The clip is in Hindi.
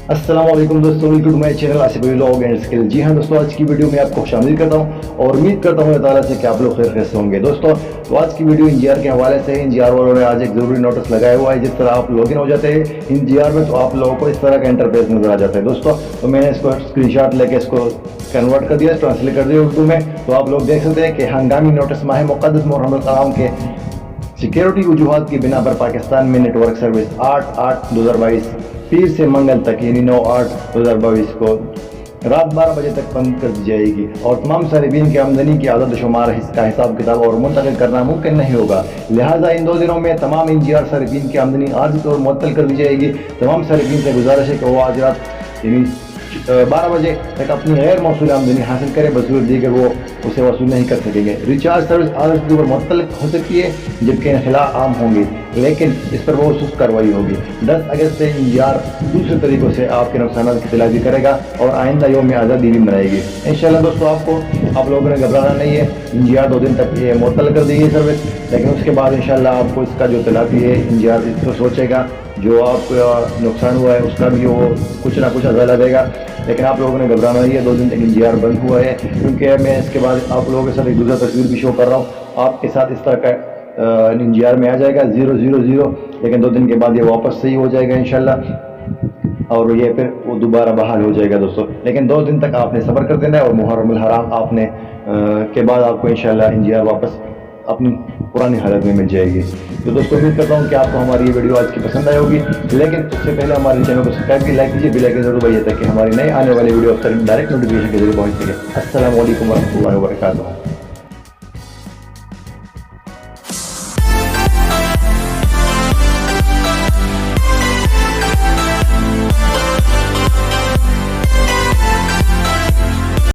अस्सलाम वालेकुम दोस्तों, welcome to my channel Asif vlog and skill. जी हाँ दोस्तों, आज की वीडियो में आपको खुशामदीद करता हूँ और उम्मीद करता हूँ अल्लाह ताला से कि आप लोग खैर से होंगे। दोस्तों तो आज की वीडियो इंजीआर के हवाले से है। इंजीआर वालों ने आज एक ज़रूरी नोटिस लगाया हुआ है। जिस तरह आप लॉगिन हो जाते हैं इंजीआर में तो आप लोगों को इस तरह का इंटरफेस नजर आ जाता है। दोस्तों तो मैंने इसको स्क्रीनशॉट लेके इसको कन्वर्ट कर दिया, ट्रांसलेट कर दिया उर्दू में। तो आप लोग देख सकते हैं कि हंगामी नोटिस माह मुक़द्दस मुहर्रम कलाम के सिक्योरिटी वजूहात की बिना पर पाकिस्तान में नेटवर्क सर्विस 8/8/2022 पीर से मंगल तक यानी 9/8/2022 को रात 12 बजे तक बंद कर दी जाएगी और तमाम सारिबीन की आमदनी की आदद शुमार का हिसाब किताब और मुंतकिल करना मुमकिन नहीं होगा। लिहाजा इन 2 दिनों में तमाम इंजीआर सारिबीन की आमदनी आर्जी तौर मुअत्तल कर दी जाएगी। तमाम सारिबीन से गुजारिश है कि वो आज रात यानी 12 बजे तक अपनी गैर मौसूल आमदनी हासिल करें, बसूर दीगर वो उसे वसूल नहीं कर सकेंगे। रिचार्ज सर्विस आदत के ऊपर मुअत्तल हो सकती है जबकि इनखला आम होंगी, लेकिन इस पर बहुत सुस्त कार्रवाई होगी। 10 अगस्त से इंजीआर दूसरे तरीकों से आपके नुकसान की तलाशी करेगा और आइंदा योम आज़ादी भी मनाएगी इंशाल्लाह। दोस्तों आप लोगों ने घबराना नहीं है। इंजीआर 2 दिन तक ये मुअत्तल कर देगी सर्विस, लेकिन उसके बाद इंशाल्लाह आपको इसका जो तलाफी है इंजीआर इसको सोचेगा, जो आपका नुकसान हुआ है उसका भी वो कुछ ना कुछ अदा देगा। लेकिन आप लोगों ने घबराना नहीं है। 2 दिन तक इंजीआर बंद हुआ है, क्योंकि मैं इसके बाद आप लोगों के साथ एक दूसरा तस्वीर भी शो कर रहा हूँ। आपके साथ इस तरह का इंजीआर में आ जाएगा 000, लेकिन 2 दिन के बाद ये वापस सही हो जाएगा इंशाल्लाह और ये फिर वो दोबारा बहाल हो जाएगा दोस्तों। लेकिन 2 दिन तक आपने सब्र कर देना है और मुहर्रमुल हराम आपने के बाद आपको इंशाल्लाह इंजीआर वापस अपनी पुरानी हालत में मिल जाएगी। तो दोस्तों उम्मीद करता हूँ कि आपको हमारी ये वीडियो आज की पसंद आई होगी, लेकिन उससे पहले हमारे चैनल को सब्सक्राइब की, लाइक कीजिए, बेल आइकन जरूर दबाइए ताकि हमारी नई आने वाली वीडियो डायरेक्ट नोटिफिकेशन के जरिए पहुँच सके। अस्सलाम वालेकुम वरहमतुल्लाहि वबरकातुहू।